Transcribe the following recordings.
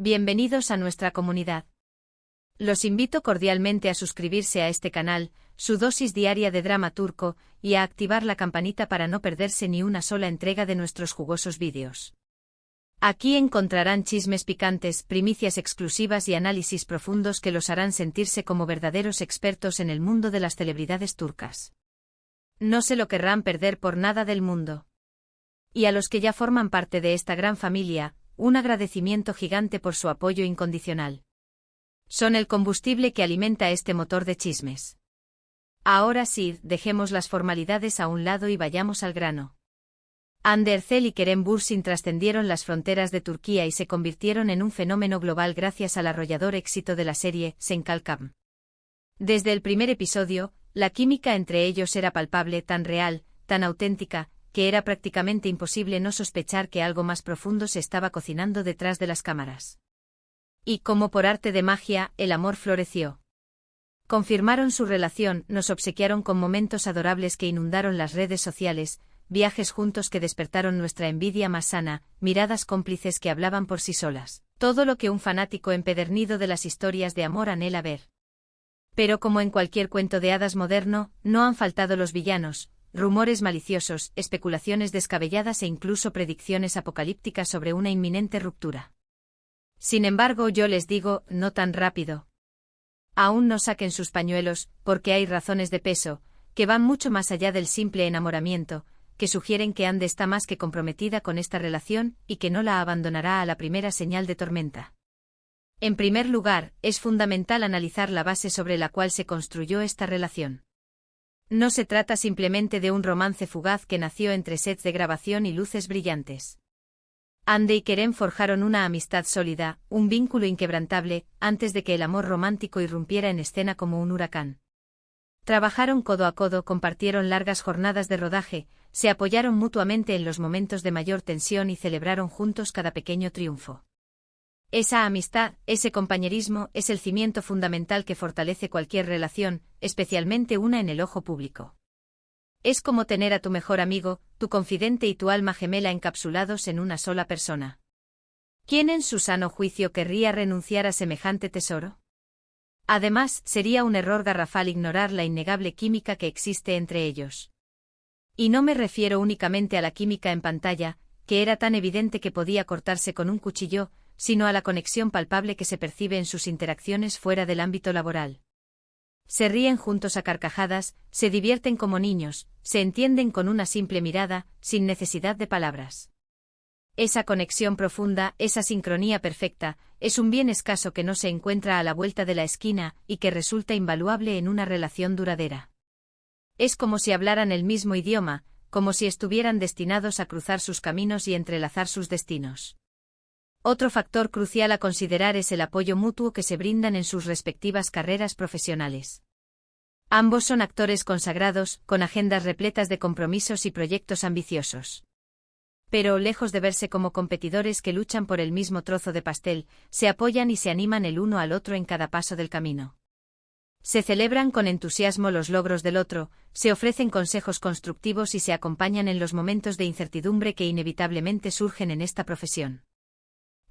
Bienvenidos a nuestra comunidad. Los invito cordialmente a suscribirse a este canal, su dosis diaria de drama turco, y a activar la campanita para no perderse ni una sola entrega de nuestros jugosos vídeos. Aquí encontrarán chismes picantes, primicias exclusivas y análisis profundos que los harán sentirse como verdaderos expertos en el mundo de las celebridades turcas. No se lo querrán perder por nada del mundo. Y a los que ya forman parte de esta gran familia, un agradecimiento gigante por su apoyo incondicional. Son el combustible que alimenta este motor de chismes. Ahora sí, dejemos las formalidades a un lado y vayamos al grano. Hande Erçel y Kerem Bürsin trascendieron las fronteras de Turquía y se convirtieron en un fenómeno global gracias al arrollador éxito de la serie Sen Kalkam. Desde el primer episodio, la química entre ellos era palpable, tan real, tan auténtica, que era prácticamente imposible no sospechar que algo más profundo se estaba cocinando detrás de las cámaras. Y como por arte de magia, el amor floreció. Confirmaron su relación, nos obsequiaron con momentos adorables que inundaron las redes sociales, viajes juntos que despertaron nuestra envidia más sana, miradas cómplices que hablaban por sí solas. Todo lo que un fanático empedernido de las historias de amor anhela ver. Pero como en cualquier cuento de hadas moderno, no han faltado los villanos, rumores maliciosos, especulaciones descabelladas e incluso predicciones apocalípticas sobre una inminente ruptura. Sin embargo, yo les digo, no tan rápido. Aún no saquen sus pañuelos, porque hay razones de peso, que van mucho más allá del simple enamoramiento, que sugieren que Hande está más que comprometida con esta relación y que no la abandonará a la primera señal de tormenta. En primer lugar, es fundamental analizar la base sobre la cual se construyó esta relación. No se trata simplemente de un romance fugaz que nació entre sets de grabación y luces brillantes. Hande y Kerem forjaron una amistad sólida, un vínculo inquebrantable, antes de que el amor romántico irrumpiera en escena como un huracán. Trabajaron codo a codo, compartieron largas jornadas de rodaje, se apoyaron mutuamente en los momentos de mayor tensión y celebraron juntos cada pequeño triunfo. Esa amistad, ese compañerismo, es el cimiento fundamental que fortalece cualquier relación, especialmente una en el ojo público. Es como tener a tu mejor amigo, tu confidente y tu alma gemela encapsulados en una sola persona. ¿Quién en su sano juicio querría renunciar a semejante tesoro? Además, sería un error garrafal ignorar la innegable química que existe entre ellos. Y no me refiero únicamente a la química en pantalla, que era tan evidente que podía cortarse con un cuchillo, sino a la conexión palpable que se percibe en sus interacciones fuera del ámbito laboral. Se ríen juntos a carcajadas, se divierten como niños, se entienden con una simple mirada, sin necesidad de palabras. Esa conexión profunda, esa sincronía perfecta, es un bien escaso que no se encuentra a la vuelta de la esquina y que resulta invaluable en una relación duradera. Es como si hablaran el mismo idioma, como si estuvieran destinados a cruzar sus caminos y entrelazar sus destinos. Otro factor crucial a considerar es el apoyo mutuo que se brindan en sus respectivas carreras profesionales. Ambos son actores consagrados, con agendas repletas de compromisos y proyectos ambiciosos. Pero, lejos de verse como competidores que luchan por el mismo trozo de pastel, se apoyan y se animan el uno al otro en cada paso del camino. Se celebran con entusiasmo los logros del otro, se ofrecen consejos constructivos y se acompañan en los momentos de incertidumbre que inevitablemente surgen en esta profesión.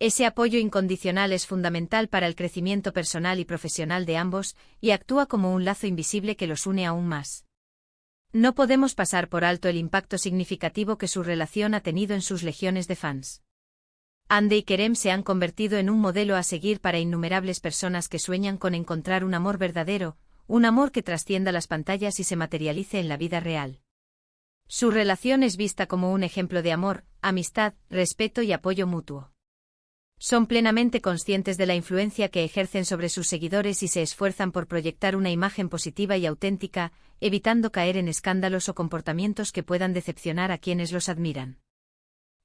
Ese apoyo incondicional es fundamental para el crecimiento personal y profesional de ambos, y actúa como un lazo invisible que los une aún más. No podemos pasar por alto el impacto significativo que su relación ha tenido en sus legiones de fans. Hande y Kerem se han convertido en un modelo a seguir para innumerables personas que sueñan con encontrar un amor verdadero, un amor que trascienda las pantallas y se materialice en la vida real. Su relación es vista como un ejemplo de amor, amistad, respeto y apoyo mutuo. Son plenamente conscientes de la influencia que ejercen sobre sus seguidores y se esfuerzan por proyectar una imagen positiva y auténtica, evitando caer en escándalos o comportamientos que puedan decepcionar a quienes los admiran.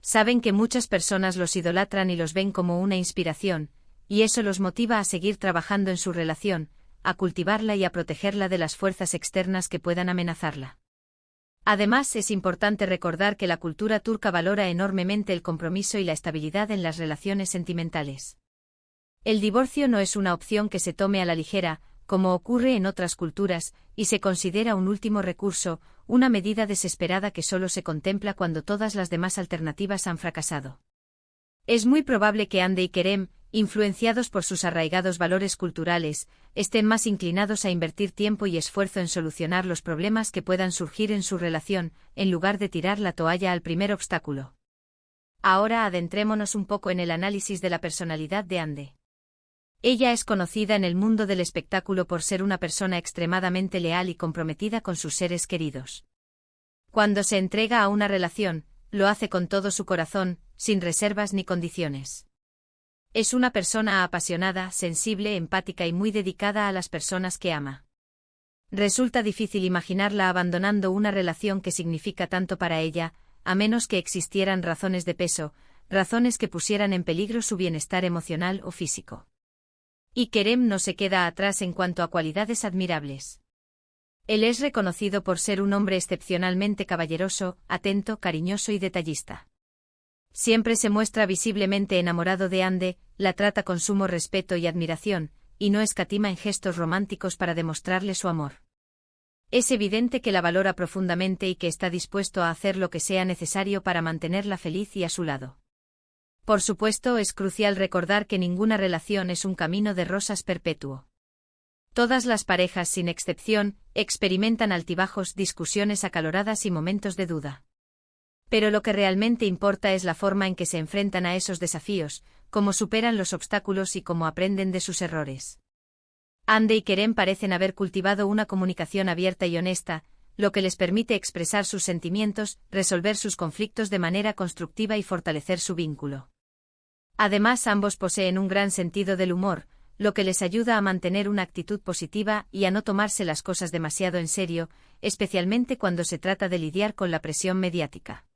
Saben que muchas personas los idolatran y los ven como una inspiración, y eso los motiva a seguir trabajando en su relación, a cultivarla y a protegerla de las fuerzas externas que puedan amenazarla. Además, es importante recordar que la cultura turca valora enormemente el compromiso y la estabilidad en las relaciones sentimentales. El divorcio no es una opción que se tome a la ligera, como ocurre en otras culturas, y se considera un último recurso, una medida desesperada que solo se contempla cuando todas las demás alternativas han fracasado. Es muy probable que Hande y Kerem, influenciados por sus arraigados valores culturales, estén más inclinados a invertir tiempo y esfuerzo en solucionar los problemas que puedan surgir en su relación, en lugar de tirar la toalla al primer obstáculo. Ahora adentrémonos un poco en el análisis de la personalidad de Ande. Ella es conocida en el mundo del espectáculo por ser una persona extremadamente leal y comprometida con sus seres queridos. Cuando se entrega a una relación, lo hace con todo su corazón, sin reservas ni condiciones. Es una persona apasionada, sensible, empática y muy dedicada a las personas que ama. Resulta difícil imaginarla abandonando una relación que significa tanto para ella, a menos que existieran razones de peso, razones que pusieran en peligro su bienestar emocional o físico. Y Kerem no se queda atrás en cuanto a cualidades admirables. Él es reconocido por ser un hombre excepcionalmente caballeroso, atento, cariñoso y detallista. Siempre se muestra visiblemente enamorado de Ande, la trata con sumo respeto y admiración, y no escatima en gestos románticos para demostrarle su amor. Es evidente que la valora profundamente y que está dispuesto a hacer lo que sea necesario para mantenerla feliz y a su lado. Por supuesto, es crucial recordar que ninguna relación es un camino de rosas perpetuo. Todas las parejas, sin excepción, experimentan altibajos, discusiones acaloradas y momentos de duda. Pero lo que realmente importa es la forma en que se enfrentan a esos desafíos, cómo superan los obstáculos y cómo aprenden de sus errores. Ande y Kerem parecen haber cultivado una comunicación abierta y honesta, lo que les permite expresar sus sentimientos, resolver sus conflictos de manera constructiva y fortalecer su vínculo. Además, ambos poseen un gran sentido del humor, lo que les ayuda a mantener una actitud positiva y a no tomarse las cosas demasiado en serio, especialmente cuando se trata de lidiar con la presión mediática.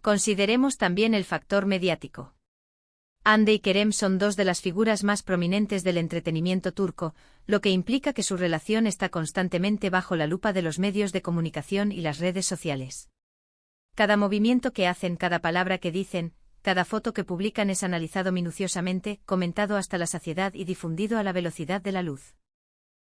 Consideremos también el factor mediático. Ande y Kerem son dos de las figuras más prominentes del entretenimiento turco, lo que implica que su relación está constantemente bajo la lupa de los medios de comunicación y las redes sociales. Cada movimiento que hacen, cada palabra que dicen, cada foto que publican es analizado minuciosamente, comentado hasta la saciedad y difundido a la velocidad de la luz.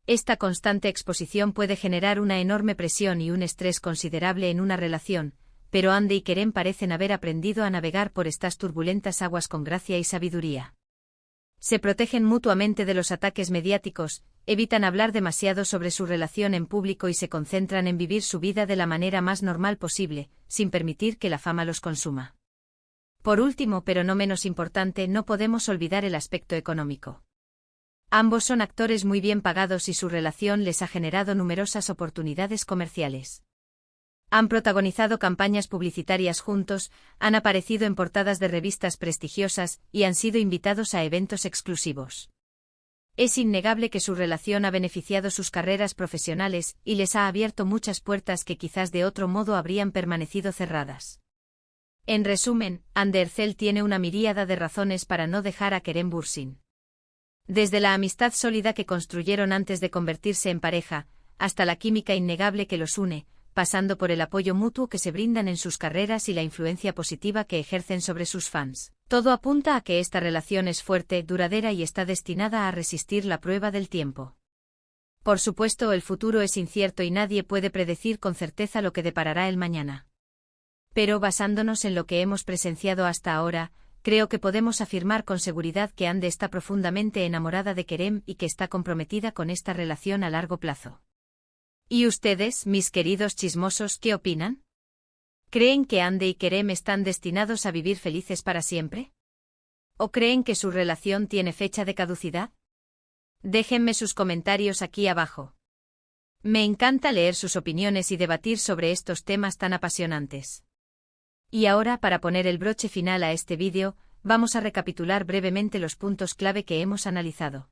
Esta constante exposición puede generar una enorme presión y un estrés considerable en una relación, pero Ande y Kerem parecen haber aprendido a navegar por estas turbulentas aguas con gracia y sabiduría. Se protegen mutuamente de los ataques mediáticos, evitan hablar demasiado sobre su relación en público y se concentran en vivir su vida de la manera más normal posible, sin permitir que la fama los consuma. Por último, pero no menos importante, no podemos olvidar el aspecto económico. Ambos son actores muy bien pagados y su relación les ha generado numerosas oportunidades comerciales. Han protagonizado campañas publicitarias juntos, han aparecido en portadas de revistas prestigiosas y han sido invitados a eventos exclusivos. Es innegable que su relación ha beneficiado sus carreras profesionales y les ha abierto muchas puertas que quizás de otro modo habrían permanecido cerradas. En resumen, Ande Erçel tiene una miríada de razones para no dejar a Kerem Bürsin. Desde la amistad sólida que construyeron antes de convertirse en pareja, hasta la química innegable que los une, pasando por el apoyo mutuo que se brindan en sus carreras y la influencia positiva que ejercen sobre sus fans. Todo apunta a que esta relación es fuerte, duradera y está destinada a resistir la prueba del tiempo. Por supuesto, el futuro es incierto y nadie puede predecir con certeza lo que deparará el mañana. Pero basándonos en lo que hemos presenciado hasta ahora, creo que podemos afirmar con seguridad que Ande está profundamente enamorada de Kerem y que está comprometida con esta relación a largo plazo. ¿Y ustedes, mis queridos chismosos, qué opinan? ¿Creen que Ande y Kerem están destinados a vivir felices para siempre? ¿O creen que su relación tiene fecha de caducidad? Déjenme sus comentarios aquí abajo. Me encanta leer sus opiniones y debatir sobre estos temas tan apasionantes. Y ahora, para poner el broche final a este vídeo, vamos a recapitular brevemente los puntos clave que hemos analizado.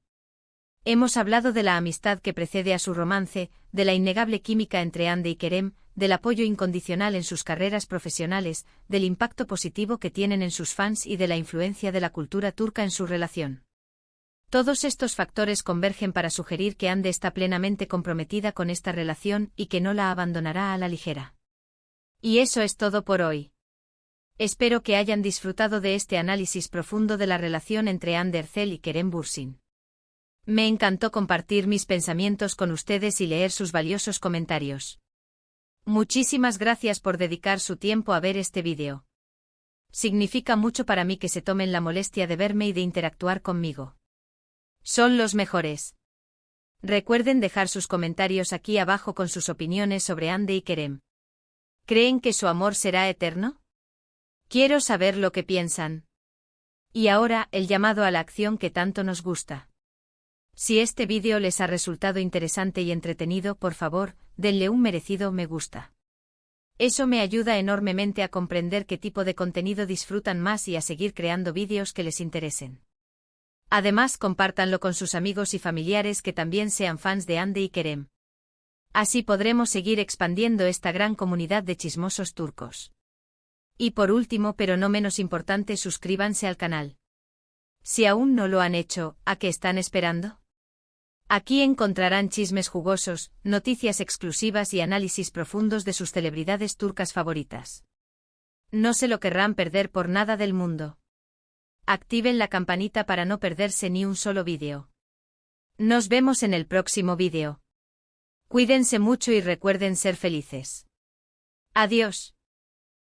Hemos hablado de la amistad que precede a su romance, de la innegable química entre Ande y Kerem, del apoyo incondicional en sus carreras profesionales, del impacto positivo que tienen en sus fans y de la influencia de la cultura turca en su relación. Todos estos factores convergen para sugerir que Ande está plenamente comprometida con esta relación y que no la abandonará a la ligera. Y eso es todo por hoy. Espero que hayan disfrutado de este análisis profundo de la relación entre Ande Erçel y Kerem Bürsin. Me encantó compartir mis pensamientos con ustedes y leer sus valiosos comentarios. Muchísimas gracias por dedicar su tiempo a ver este vídeo. significa mucho para mí que se tomen la molestia de verme y de interactuar conmigo. Son los mejores. Recuerden dejar sus comentarios aquí abajo con sus opiniones sobre Hande y Kerem. ¿Creen que su amor será eterno? Quiero saber lo que piensan. Y ahora, el llamado a la acción que tanto nos gusta. Si este vídeo les ha resultado interesante y entretenido, por favor, denle un merecido me gusta. Eso me ayuda enormemente a comprender qué tipo de contenido disfrutan más y a seguir creando vídeos que les interesen. Además, compártanlo con sus amigos y familiares que también sean fans de Hande y Kerem. Así podremos seguir expandiendo esta gran comunidad de chismosos turcos. Y por último, pero no menos importante, suscríbanse al canal. Si aún no lo han hecho, ¿a qué están esperando? Aquí encontrarán chismes jugosos, noticias exclusivas y análisis profundos de sus celebridades turcas favoritas. No se lo querrán perder por nada del mundo. Activen la campanita para no perderse ni un solo vídeo. Nos vemos en el próximo vídeo. Cuídense mucho y recuerden ser felices. Adiós.